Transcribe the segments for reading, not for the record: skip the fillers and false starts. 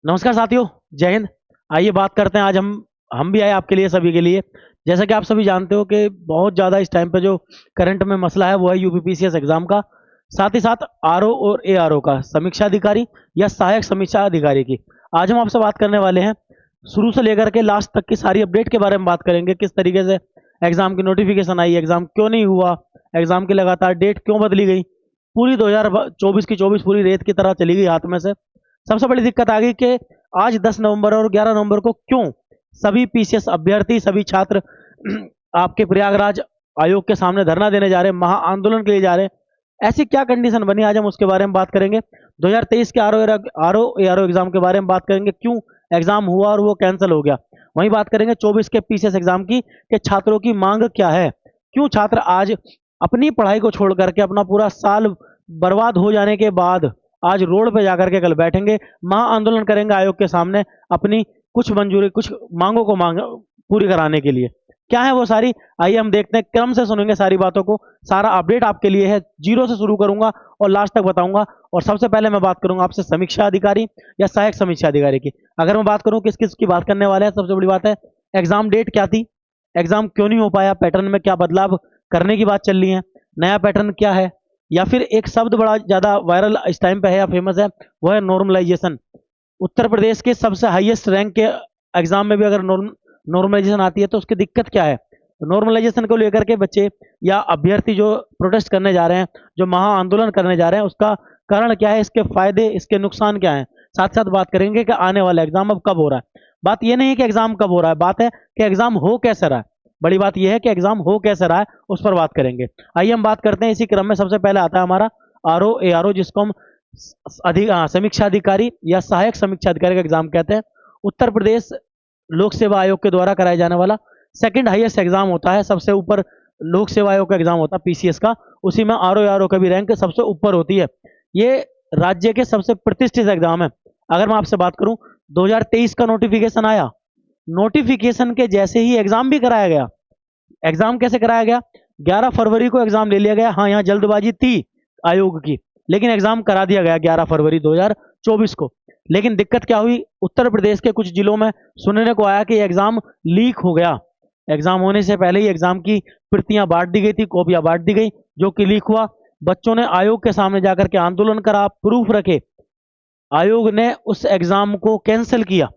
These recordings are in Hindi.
नमस्कार साथियों। जय हिंद। आइए बात करते हैं। आज हम भी आए आपके लिए, सभी के लिए। जैसा कि आप सभी जानते हो कि बहुत ज़्यादा इस टाइम पे जो करंट में मसला है वो है यूपीपीसीएस एग्जाम का, साथ ही साथ आरओ और एआरओ का, समीक्षा अधिकारी या सहायक समीक्षा अधिकारी की। आज हम आपसे बात करने वाले हैं, शुरू से लेकर के लास्ट तक की सारी अपडेट के बारे में बात करेंगे। किस तरीके से एग्जाम की नोटिफिकेशन आई, एग्जाम क्यों नहीं हुआ, एग्जाम की लगातार डेट क्यों बदली गई, पूरी 2024 की 24 पूरी रेत की तरह चली गई हाथ में से। सबसे बड़ी दिक्कत आ गई कि आज 10 नवंबर और 11 नवंबर को क्यों सभी पीसीएस अभ्यर्थी, सभी छात्र आपके प्रयागराज आयोग के सामने धरना देने जा रहे हैं, महा आंदोलन के लिए जा रहे हैं। ऐसी क्या कंडीशन बनी, आज हम उसके बारे में बात करेंगे। 2023 के आरओ एआरओ एग्जाम के बारे में बात करेंगे, क्यों एग्जाम हुआ और वो कैंसिल हो गया। वहीं बात करेंगे 24 के पीसीएस एग्जाम की, कि छात्रों की मांग क्या है, क्यों छात्र आज अपनी पढ़ाई को छोड़ करके, अपना पूरा साल बर्बाद हो जाने के बाद आज रोड पे जाकर के कल बैठेंगे, महा आंदोलन करेंगे आयोग के सामने, अपनी कुछ मंजूरी, कुछ मांगों को पूरी कराने के लिए। क्या है वो सारी, आइए हम देखते हैं। क्रम से सुनेंगे सारी बातों को, सारा अपडेट आपके लिए है। जीरो से शुरू करूंगा और लास्ट तक बताऊंगा। और सबसे पहले मैं बात करूंगा आपसे समीक्षा अधिकारी या सहायक समीक्षा अधिकारी की। अगर मैं बात करूं किस किस की बात करने वाले हैं, सबसे बड़ी बात है एग्जाम डेट क्या थी, एग्जाम क्यों नहीं हो पाया, पैटर्न में क्या बदलाव करने की बात चल रही है, नया पैटर्न क्या है, या फिर एक शब्द बड़ा ज्यादा वायरल इस टाइम पे है या फेमस है, वो है नॉर्मलाइजेशन। उत्तर प्रदेश के सबसे हाईएस्ट रैंक के एग्जाम में भी अगर नॉर्मलाइजेशन आती है तो उसकी दिक्कत क्या है। नॉर्मलाइजेशन को लेकर के बच्चे या अभ्यर्थी जो प्रोटेस्ट करने जा रहे हैं, जो महा आंदोलन करने जा रहे हैं, उसका कारण क्या है, इसके फायदे, इसके नुकसान क्या है। साथ साथ बात करेंगे कि आने वाला एग्जाम अब कब हो रहा है। बात यह नहीं है कि एग्जाम कब हो रहा है, बात है कि एग्जाम हो कैसे रहा है। बड़ी बात यह है कि एग्जाम हो कैसे रहा है, उस पर बात करेंगे। आइए हम बात करते हैं। इसी क्रम में सबसे पहले आता है हमारा आरओ एआरओ, जिसको हम समीक्षा अधिकारी या सहायक समीक्षा अधिकारी का एग्जाम कहते हैं। उत्तर प्रदेश लोक सेवा आयोग के द्वारा कराया जाने वाला सेकंड हाईएस्ट एग्जाम होता है। सबसे ऊपर लोक सेवा आयोग का एग्जाम होता है पीसीएस का, उसी में आरओ आरओ का भी रैंक सबसे ऊपर होती है। ये राज्य के सबसे प्रतिष्ठित एग्जाम है। अगर मैं आपसे बात करूं, 2023 का नोटिफिकेशन आया, नोटिफिकेशन के जैसे ही एग्जाम भी कराया गया। एग्जाम कैसे कराया गया, 11 फरवरी को एग्जाम ले लिया गया। हाँ, यहाँ जल्दबाजी थी आयोग की, लेकिन एग्जाम करा दिया गया 11 फरवरी 2024 को। लेकिन दिक्कत क्या हुई, उत्तर प्रदेश के कुछ जिलों में सुनने को आया कि एग्जाम लीक हो गया। एग्जाम होने से पहले ही एग्जाम की प्रतियां बांट दी गई थी, कॉपियां बांट दी गई, जो कि लीक हुआ। बच्चों ने आयोग के सामने जाकर के आंदोलन करा, प्रूफ रखे। आयोग ने उस एग्जाम को कैंसिल किया।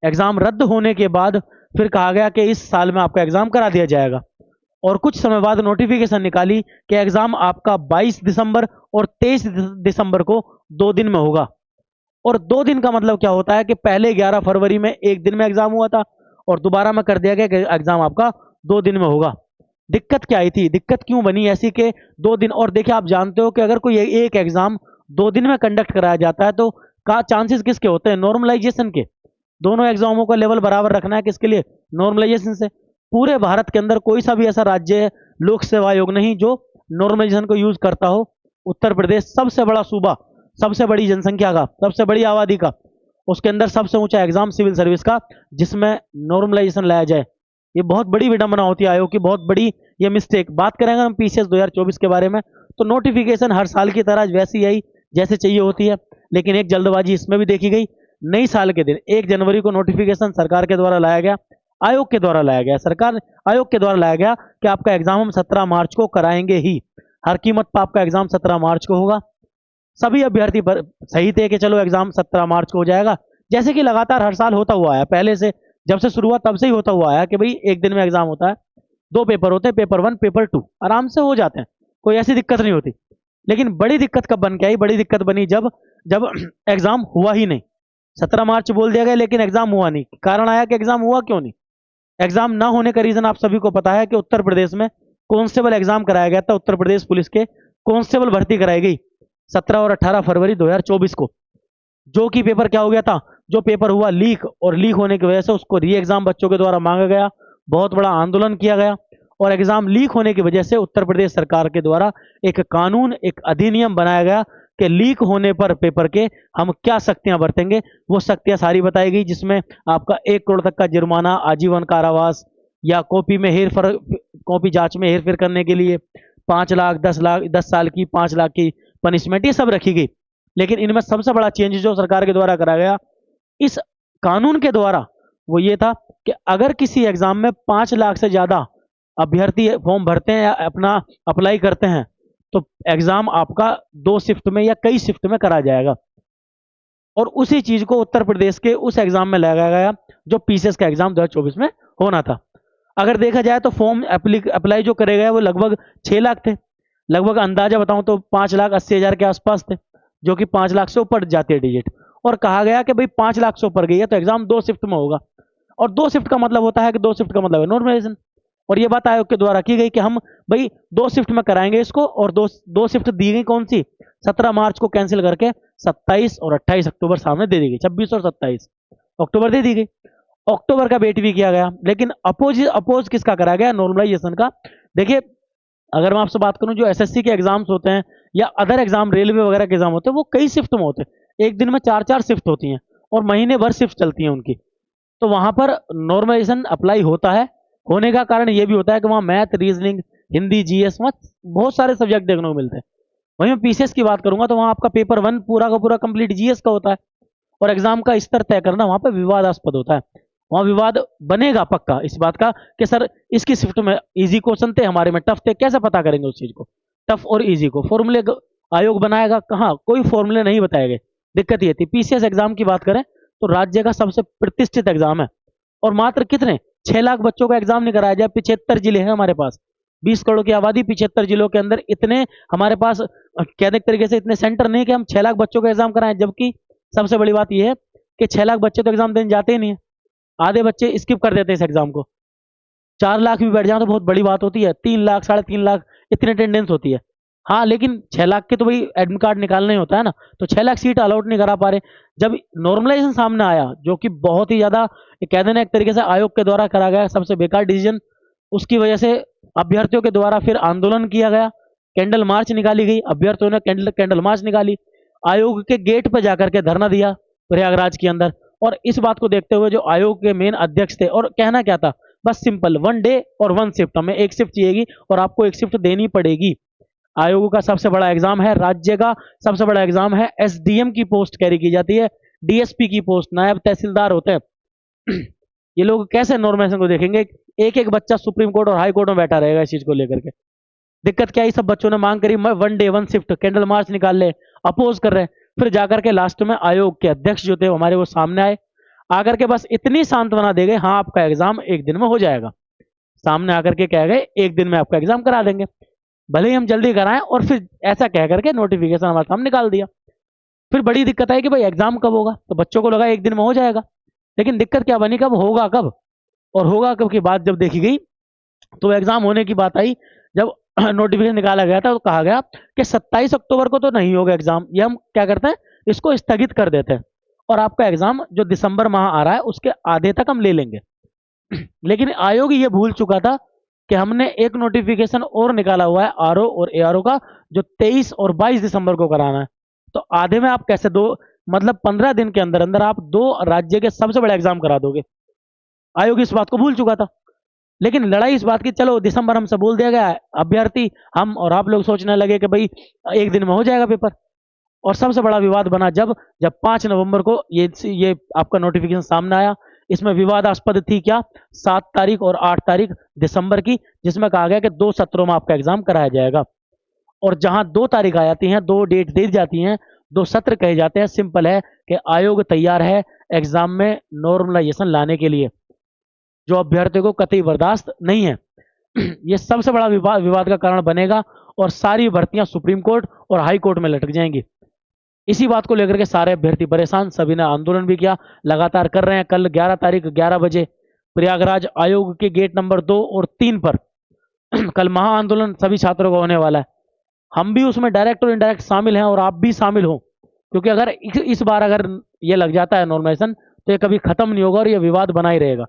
एग्जाम रद्द होने के बाद फिर कहा गया कि इस साल में आपका एग्जाम करा दिया जाएगा। और कुछ समय बाद नोटिफिकेशन निकाली कि एग्जाम आपका 22 दिसंबर और 23 दिसंबर को 2 दिन में होगा। और 2 दिन का मतलब क्या होता है कि पहले 11 फरवरी में एक दिन में एग्जाम हुआ था, और दोबारा में कर दिया गया कि एग्जाम आपका 2 दिन में होगा। दिक्कत क्या आई थी, दिक्कत क्यों बनी ऐसी कि 2 दिन। और देखिए, आप जानते हो कि अगर कोई एक एग्जाम 2 दिन में कंडक्ट कराया जाता है तो का चांसेस किसके होते हैं, नॉर्मलाइजेशन के। दोनों एग्जामों का लेवल बराबर रखना है, किसके लिए, नॉर्मलाइजेशन से। पूरे भारत के अंदर कोई सा भी ऐसा राज्य है, लोक सेवा आयोग नहीं, जो नॉर्मलाइजेशन को यूज करता हो। उत्तर प्रदेश सबसे बड़ा सूबा, सबसे बड़ी जनसंख्या का, सबसे बड़ी आबादी का, उसके अंदर सबसे ऊंचा एग्जाम सिविल सर्विस का, जिसमें नॉर्मलाइजेशन लाया जाए। ये बहुत बड़ी विडंबना होती है आयोग की, बहुत बड़ी ये मिस्टेक। बात करेंगे हम पीसीएस 2024 के बारे में, तो नोटिफिकेशन हर साल की तरह वैसी आई जैसे चाहिए होती है, लेकिन एक जल्दबाजी इसमें भी देखी गई। नई साल के दिन 1 जनवरी को नोटिफिकेशन सरकार के द्वारा लाया गया, आयोग के द्वारा लाया गया, सरकार आयोग के द्वारा लाया गया कि आपका एग्जाम हम 17 मार्च को कराएंगे ही। हर कीमत पर आपका एग्जाम 17 मार्च को होगा। सभी अभ्यर्थी पर सही थे कि चलो एग्जाम 17 मार्च को हो जाएगा, जैसे कि लगातार हर साल होता हुआ आया, पहले से जब से शुरू हुआ तब से ही होता हुआ आया कि भाई एक दिन में एग्जाम होता है, 2 पेपर होते हैं, पेपर 1 पेपर 2, आराम से हो जाते हैं, कोई ऐसी दिक्कत नहीं होती। लेकिन बड़ी दिक्कत कब बन के आई, बड़ी दिक्कत बनी जब जब एग्जाम हुआ ही नहीं। 17 मार्च बोल दिया गया लेकिन एग्जाम हुआ नहीं। कारण आया कि एग्जाम हुआ क्यों नहीं। एग्जाम ना होने का रीजन आप सभी को पता है कि उत्तर प्रदेश में कांस्टेबल एग्जाम कराया गया था। उत्तर प्रदेश पुलिस के कांस्टेबल भर्ती कराई गई 17 और 18 फरवरी 2024 को, जो कि पेपर क्या हो गया था, जो पेपर हुआ लीक, और लीक होने की वजह से उसको री एग्जाम बच्चों के द्वारा मांगा गया, बहुत बड़ा आंदोलन किया गया। और एग्जाम लीक होने की वजह से उत्तर प्रदेश सरकार के द्वारा एक कानून, एक अधिनियम बनाया गया कि लीक होने पर पेपर के हम क्या सख्तियां बरतेंगे। वो सख्तियां सारी बताई गई, जिसमें आपका 1 करोड़ तक का जुर्माना, आजीवन कारावास, या कॉपी में हेर फेर, कॉपी जांच में हेर फेर करने के लिए 5 लाख, 10 लाख, 10 साल की, 5 लाख की पनिशमेंट, ये सब रखी गई। लेकिन इनमें सबसे बड़ा चेंज जो सरकार के द्वारा करा गया, इस कानून के द्वारा वो ये था कि अगर किसी एग्जाम में 5 लाख से ज्यादा अभ्यर्थी फॉर्म भरते हैं या अपना अप्लाई करते हैं तो एग्जाम आपका 2 शिफ्ट में या कई शिफ्ट में करा जाएगा। और उसी चीज को उत्तर प्रदेश के उस एग्जाम में लगाया गया जो पीसीएस का एग्जाम 2024 में होना था। अगर देखा जाए तो फॉर्म अप्लाई जो करे गए वो लगभग 6 लाख थे, लगभग अंदाजा बताऊं तो 5,80,000 के आसपास थे, जो कि 5 लाख से ऊपर जाती है डिजिट। और कहा गया कि भाई 5 लाख से ऊपर गई है तो एग्जाम 2 शिफ्ट में होगा। और 2 शिफ्ट का मतलब होता है कि 2 शिफ्ट का मतलब है नॉर्मलाइजेशन। और ये बात आयोग के द्वारा की गई कि हम भाई 2 शिफ्ट में कराएंगे इसको। और दो शिफ्ट दी गई कौन सी, 17 मार्च को कैंसिल करके 27 और 28 अक्टूबर सामने दे दी गई, 26 और 27 अक्टूबर दे दी गई। अक्टूबर का वेट भी किया गया, लेकिन अपोज किसका कराया गया, नॉर्मलाइजेशन का। देखिए अगर मैं आपसे बात करूं जो एसएससी के एग्जाम्स होते हैं या अदर एग्जाम रेलवे वगैरह के एग्जाम होते हैं वो कई शिफ्ट में होते हैं, एक दिन में 4-4 शिफ्ट होती हैं और महीने भर शिफ्ट चलती हैं उनकी। तो वहां पर नॉर्मलाइजेशन अप्लाई होता है। होने का कारण ये भी होता है कि वहां मैथ, रीजनिंग, हिंदी, जीएस बहुत सारे सब्जेक्ट देखने को मिलते हैं। वहीं मैं पीसीएस की बात करूंगा तो वहां आपका पेपर 1 पूरा का पूरा कंप्लीट जीएस का होता है। और एग्जाम का स्तर तय करना वहां पर विवादास्पद होता है। वहां विवाद बनेगा पक्का इस बात का कि सर इसकी शिफ्ट में इजी क्वेश्चन थे, हमारे में टफ थे, कैसे पता करेंगे उस चीज को, टफ और इजी को। फॉर्मूले आयोग बनाएगा, कहाँ कोई फॉर्मूले नहीं बताए गए। दिक्कत ये थी। पीसीएस एग्जाम की बात करें तो राज्य का सबसे प्रतिष्ठित एग्जाम है और मात्र कितने 6 लाख बच्चों का एग्जाम नहीं कराया जाए। 75 जिले हैं हमारे पास, 20 करोड़ की आबादी, 75 जिलों के अंदर इतने हमारे पास कहने के तरीके से इतने सेंटर नहीं कि हम 6 लाख बच्चों का एग्जाम कराएं। जबकि सबसे बड़ी बात यह है कि 6 लाख बच्चे तो एग्जाम देने जाते ही नहीं है, आधे बच्चे स्किप कर देते हैं इस एग्जाम को। 4 लाख भी बैठ जाए तो बहुत बड़ी बात होती है, 3 लाख 3.5 लाख इतनी अटेंडेंस होती है। हाँ लेकिन 6 लाख के तो भाई एडमिट कार्ड निकालना ही होता है ना, तो 6 लाख सीट अलाउट नहीं करा पा रहे। जब नॉर्मलाइजेशन सामने आया जो कि बहुत ही ज्यादा कह देना एक तरीके से आयोग के द्वारा करा गया सबसे बेकार डिसीजन, उसकी वजह से अभ्यर्थियों के द्वारा फिर आंदोलन किया गया, कैंडल मार्च निकाली गई, अभ्यर्थियों ने कैंडल मार्च निकाली, आयोग के गेट पर जाकर के धरना दिया प्रयागराज के अंदर। और इस बात को देखते हुए जो आयोग के मेन अध्यक्ष थे, और कहना क्या था, बस सिंपल 1 डे और 1 शिफ्ट, हमें 1 शिफ्ट चाहिएगी और आपको 1 शिफ्ट देनी पड़ेगी। आयोग का सबसे बड़ा एग्जाम है, राज्य का सबसे बड़ा एग्जाम है, एसडीएम की पोस्ट कैरी की जाती है, डीएसपी की पोस्ट, नायब तहसीलदार होते हैं। ये लोग कैसे नॉर्मेशन को देखेंगे, एक एक बच्चा सुप्रीम कोर्ट और हाई कोर्ट में बैठा रहेगा इस चीज को लेकर के। दिक्कत क्या है, सब बच्चों ने मांग करी 1 डे 1 शिफ्ट, कैंडल मार्च निकाल ले, अपोज कर रहे हैं। फिर जाकर के लास्ट में आयोग के अध्यक्ष जो थे हमारे वो सामने आए, आकर के बस इतनी सांत्वना दे गए, हाँ आपका एग्जाम 1 दिन में हो जाएगा। सामने आकर के कह गए 1 दिन में आपका एग्जाम करा देंगे, भले ही हम जल्दी कराएं। और फिर ऐसा कह करके नोटिफिकेशन हमारे सामने निकाल दिया। फिर बड़ी दिक्कत आई कि भाई एग्जाम कब होगा, तो बच्चों को लगा 1 दिन में हो जाएगा। लेकिन दिक्कत क्या बनी, कब होगा, कब और होगा कब की बात जब देखी गई तो एग्जाम होने की बात आई। जब नोटिफिकेशन निकाला गया था तो कहा गया कि 27 अक्टूबर को तो नहीं होगा एग्जाम, ये हम क्या करते हैं इसको स्थगित कर देते हैं और आपका एग्जाम जो दिसंबर माह आ रहा है उसके आधे तक हम ले लेंगे। लेकिन आयोग ये भूल चुका था कि हमने एक नोटिफिकेशन और निकाला हुआ है आरओ और एआरओ का, जो 23 और 22 दिसंबर को कराना है। तो आधे में आप कैसे दो, मतलब 15 दिन के अंदर अंदर आप 2 राज्य के सबसे बड़े एग्जाम करा दोगे। आयोग इस बात को भूल चुका था। लेकिन लड़ाई इस बात की, चलो दिसंबर हमसे बोल दिया गया है, अभ्यर्थी हम और आप लोग सोचने लगे कि भाई 1 दिन में हो जाएगा पेपर। और सबसे बड़ा विवाद बना जब 5 नवंबर को ये आपका नोटिफिकेशन सामने आया। इसमें विवादास्पद थी क्या, 7 तारीख और 8 तारीख दिसंबर की, जिसमें कहा गया कि 2 सत्रों में आपका एग्जाम कराया जाएगा। और जहां 2 तारीख आ जाती हैं, 2 डेट दे जाती हैं, 2 सत्र कहे जाते हैं, सिंपल है कि आयोग तैयार है एग्जाम में नॉर्मलाइजेशन लाने के लिए, जो अभ्यर्थियों को कतई बर्दाश्त नहीं है। ये सबसे बड़ा विवाद का कारण बनेगा और सारी भर्तियां सुप्रीम कोर्ट और हाई कोर्ट में लटक जाएंगी। इसी बात को लेकर के सारे अभ्यर्थी परेशान, सभी ने आंदोलन भी किया, लगातार कर रहे हैं। कल 11 तारीख 11 बजे प्रयागराज आयोग के गेट नंबर 2 और 3 पर कल महा आंदोलन सभी छात्रों का होने वाला है। हम भी उसमें डायरेक्ट और इनडायरेक्ट शामिल हैं और आप भी शामिल हो, क्योंकि अगर इस बार अगर ये लग जाता है नॉर्मलाइजेशन तो ये कभी खत्म नहीं होगा और ये विवाद बना ही रहेगा।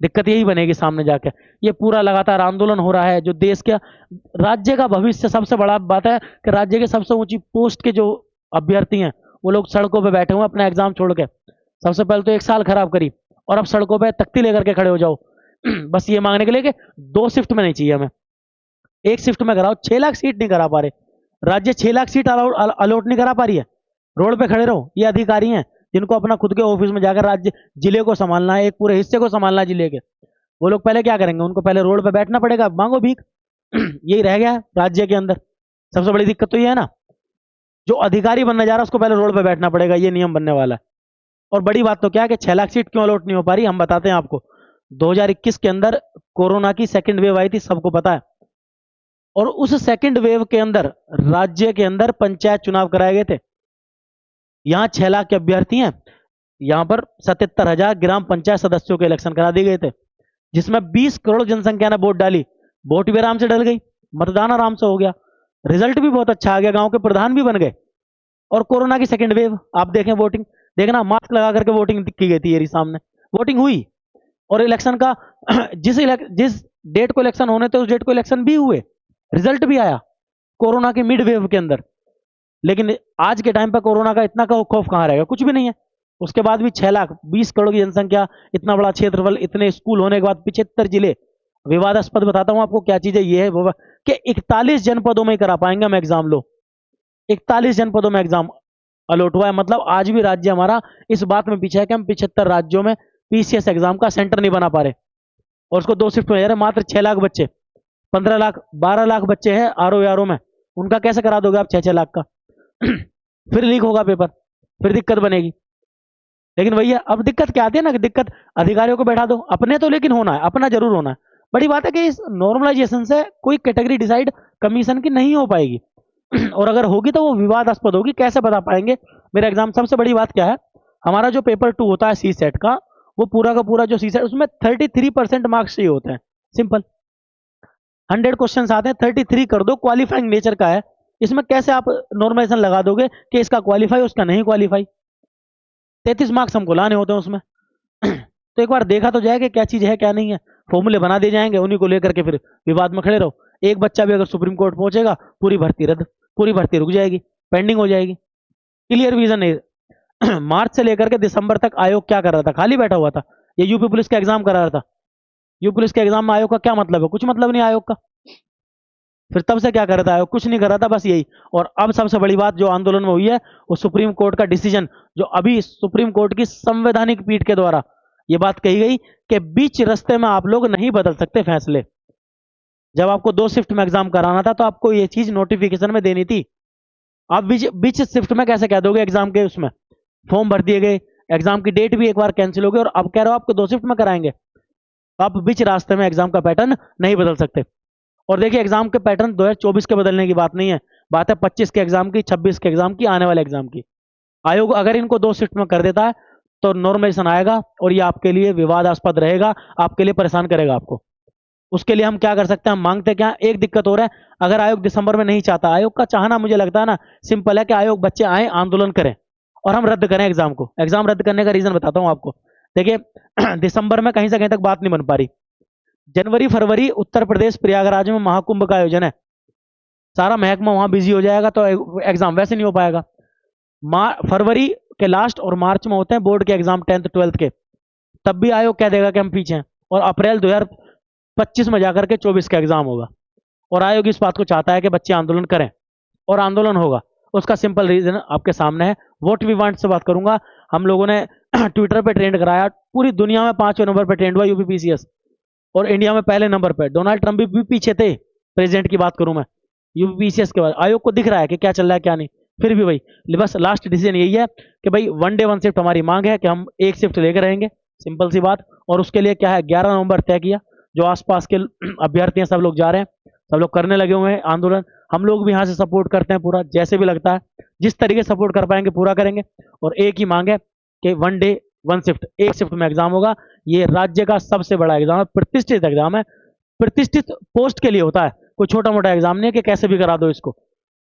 दिक्कत यही बनेगी सामने जाके। ये पूरा लगातार आंदोलन हो रहा है जो देश के राज्य का भविष्य, सबसे बड़ा बात है कि राज्य के सबसे ऊंची पोस्ट के जो अभ्यर्थी हैं वो लोग सड़कों पे बैठे हुए अपना एग्जाम छोड़ के। सबसे पहले तो 1 साल खराब करी और अब सड़कों पे तख्ती लेकर के खड़े हो जाओ बस ये मांगने के लिए कि 2 शिफ्ट में नहीं चाहिए हमें, 1 शिफ्ट में कराओ। 6 लाख सीट नहीं करा पा रहे, राज्य 6 लाख सीट अलॉट नहीं करा पा रही है। रोड पे खड़े रहो, ये अधिकारी हैं जिनको अपना खुद के ऑफिस में जाकर राज्य जिले को संभालना है, एक पूरे हिस्से को संभालना है जिले के, वो लोग पहले क्या करेंगे? उनको पहले रोड पे बैठना पड़ेगा, मांगो भीख। यही रह गया है राज्य के अंदर। सबसे बड़ी दिक्कत तो ये है ना, जो अधिकारी बनने जा रहा है उसको पहले रोड पे बैठना पड़ेगा, ये नियम बनने वाला है। और बड़ी बात तो क्या है कि 6 लाख सीट क्यों अलॉट नहीं हो पा रही, हम बताते हैं आपको। 2021 के अंदर कोरोना की सेकंड वेव आई थी, सबको पता है। और उस सेकंड वेव के अंदर राज्य के अंदर पंचायत चुनाव कराए गए थे। यहाँ 6 लाख के अभ्यर्थी हैं, यहाँ पर 77,000 ग्राम पंचायत सदस्यों के इलेक्शन करा दिए गए थे, जिसमें 20 करोड़ जनसंख्या ने वोट डाली। वोट भी आराम से डल गई, मतदान आराम से हो गया, रिजल्ट भी बहुत अच्छा आ गया, गांव के प्रधान भी बन गए। और कोरोना की सेकंड वेव, आप देखें वोटिंग, देखना मास्क लगा करके वोटिंग की गई थी, ये सामने वोटिंग हुई। और इलेक्शन का जिस डेट को इलेक्शन होने थे उस डेट को इलेक्शन भी हुए, रिजल्ट भी आया कोरोना के मिड वेव के अंदर। लेकिन आज के टाइम पर कोरोना का इतना खौफ कहां रहेगा? कुछ भी नहीं है। उसके बाद भी 6 लाख 20 करोड़ की जनसंख्या, इतना बड़ा क्षेत्रफल, इतने स्कूल होने के बाद 75 जिले। विवादास्पद बताता हूं आपको क्या चीज है ये है कि 41 जनपदों में ही करा पाएंगे हम एग्जाम। लो, 41 जनपदों में एग्जाम अलॉट हुआ है। मतलब आज भी राज्य हमारा इस बात में पीछे है कि हम 75 राज्यों में पीसीएस एग्जाम का सेंटर नहीं बना पा रहे। और उसको 2 शिफ्ट में जा रहे, मात्र 6 लाख बच्चे, 15 लाख 12 लाख बच्चे हैं आरओ में, उनका कैसे करा दोगे आप 6-6 लाख का? फिर लीक होगा पेपर, फिर दिक्कत बनेगी। लेकिन भैया अब दिक्कत क्या आती है ना, कि दिक्कत अधिकारियों को बैठा दो अपने, तो लेकिन होना है अपना, जरूर होना है। बड़ी बात है कि इस नॉर्मलाइजेशन से कोई कैटेगरी डिसाइड कमीशन की नहीं हो पाएगी। और अगर होगी तो वो विवादास्पद होगी, कैसे बता पाएंगे मेरा एग्जाम? सबसे बड़ी बात क्या है, हमारा जो पेपर 2 होता है सी सेट का, वो पूरा का पूरा जो सी सेट, उसमें 33% मार्क्स चाहिए होते हैं। सिंपल 100 क्वेश्चन आते हैं, 33 कर दो, क्वालिफाइंग नेचर का है। इसमें कैसे आप नॉर्मलाइजेशन लगा दोगे कि इसका क्वालिफाई उसका नहीं क्वालिफाई? 33 मार्क्स हमको लाने होते हैं उसमें। तो एक बार देखा तो जाए कि क्या चीज है क्या नहीं है, फॉर्मूले बना दिए जाएंगे, उन्हीं को लेकर के फिर विवाद में खड़े रहो। एक बच्चा भी अगर सुप्रीम कोर्ट पहुंचेगा, पूरी भर्ती रद्द, पूरी भर्ती रुक जाएगी, पेंडिंग हो जाएगी। क्लियर विजन नहीं। मार्च से लेकर के दिसंबर तक आयोग क्या कर रहा था? खाली बैठा हुआ था। ये यूपी पुलिस का एग्जाम करा रहा था। यूपी पुलिस के एग्जाम में आयोग का क्या मतलब है? कुछ मतलब नहीं आयोग का। फिर तब से क्या कर रहा था आयोग? कुछ नहीं कर रहा था, बस यही। और अब सबसे बड़ी बात जो आंदोलन में हुई है, वो सुप्रीम कोर्ट का डिसीजन, जो अभी सुप्रीम कोर्ट की संवैधानिक पीठ के द्वारा ये बात कही गई कि बीच रास्ते में आप लोग नहीं बदल सकते फैसले। जब आपको 2 शिफ्ट में एग्जाम कराना था तो आपको ये चीज नोटिफिकेशन में देनी थी। आप बीच शिफ्ट में कैसे कह दोगे? एग्जाम के उसमें फॉर्म भर दिए गए, एग्जाम की डेट भी एक बार कैंसिल हो गई, और अब कह रहे हो आपको 2 शिफ्ट में कराएंगे। तो आप बीच रास्ते में एग्जाम का पैटर्न नहीं बदल सकते। और देखिए, एग्जाम के पैटर्न 2024 के बदलने की बात नहीं है, बात है 25 के एग्जाम की, 26 के एग्जाम की, आने वाले एग्जाम की। आयोग अगर इनको 2 शिफ्ट में कर देता है तो नॉर्मलाइजेशन आएगा, और ये आपके लिए विवादास्पद रहेगा, आपके लिए परेशान करेगा आपको। उसके लिए हम क्या कर सकते हैं? हम मांगते क्या? एक दिक्कत हो रहा है, अगर आयोग दिसंबर में नहीं चाहता, आयोग का चाहना मुझे लगता है ना सिंपल है कि आयोग बच्चे आए, आंदोलन करें और हम रद्द करें एग्जाम को। एग्जाम रद्द करने का रीजन बताता हूं आपको। देखिए, दिसंबर में कहीं से कहीं तक बात नहीं बन पा रही। जनवरी फरवरी उत्तर प्रदेश प्रयागराज में महाकुंभ का आयोजन है, सारा महकमा वहां बिजी हो जाएगा, तो एग्जाम वैसे नहीं हो पाएगा। फरवरी के लास्ट और मार्च में होते हैं बोर्ड के एग्जाम 10th 12th के, तब भी आयोग कह देगा कि हम पीछे हैं, और अप्रैल 2025 में जाकर के 24 का एग्जाम होगा। और आयोग इस बात को चाहता है कि बच्चे आंदोलन करें, और आंदोलन होगा। उसका सिंपल रीजन आपके सामने है। वोट वी वांट से बात करूंगा। हम लोगों ने ट्विटर पे ट्रेंड कराया, पूरी दुनिया में 5वें नंबर पर ट्रेंड हुआ यूपीपीसीएस, और इंडिया में पहले नंबर पर। डोनाल्ड ट्रंप भी पीछे थे, प्रेसिडेंट की बात करूं मैं, यूपीपीसीएस के बाद। आयोग को दिख रहा है कि क्या चल रहा है क्या नहीं, फिर भी भाई बस लास्ट डिसीजन यही है कि भाई 1 डे 1 शिफ्ट हमारी मांग है, कि हम 1 शिफ्ट लेकर रहेंगे, सिंपल सी बात। और उसके लिए क्या है, 11 नवंबर तय किया। जो आसपास के अभ्यर्थी हैं सब लोग जा रहे हैं, सब लोग करने लगे हुए हैं आंदोलन। हम लोग भी यहाँ से सपोर्ट करते हैं पूरा, जैसे भी लगता है, जिस तरीके से सपोर्ट कर पाएंगे पूरा करेंगे। और एक ही मांग है कि 1 डे 1 शिफ्ट, 1 शिफ्ट में एग्जाम होगा। ये राज्य का सबसे बड़ा एग्जाम है, प्रतिष्ठित एग्जाम है, प्रतिष्ठित पोस्ट के लिए होता है, कोई छोटा मोटा एग्जाम नहीं है कि कैसे भी करा दो इसको।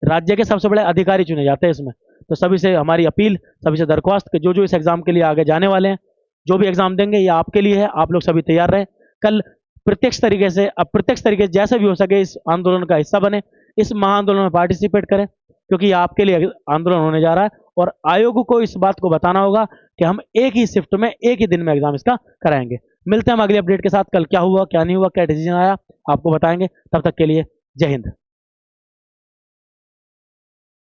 राज्य के सबसे बड़े अधिकारी चुने जाते हैं इसमें। तो सभी से हमारी अपील, सभी से दरख्वास्त कि जो इस एग्जाम के लिए आगे जाने वाले हैं, जो भी एग्जाम देंगे, ये आपके लिए है, आप लोग सभी तैयार रहें। कल प्रत्यक्ष तरीके से, अप्रत्यक्ष तरीके से, जैसे भी हो सके इस आंदोलन का हिस्सा बने, इस महाआंदोलन में पार्टिसिपेट करें, क्योंकि ये आपके लिए आंदोलन होने जा रहा है। और आयोग को इस बात को बताना होगा कि हम एक ही शिफ्ट में, एक ही दिन में एग्जाम इसका कराएंगे। मिलते हैं हम अगली अपडेट के साथ। कल क्या हुआ क्या नहीं हुआ, क्या डिसीजन आया, आपको बताएंगे। तब तक के लिए जय हिंद।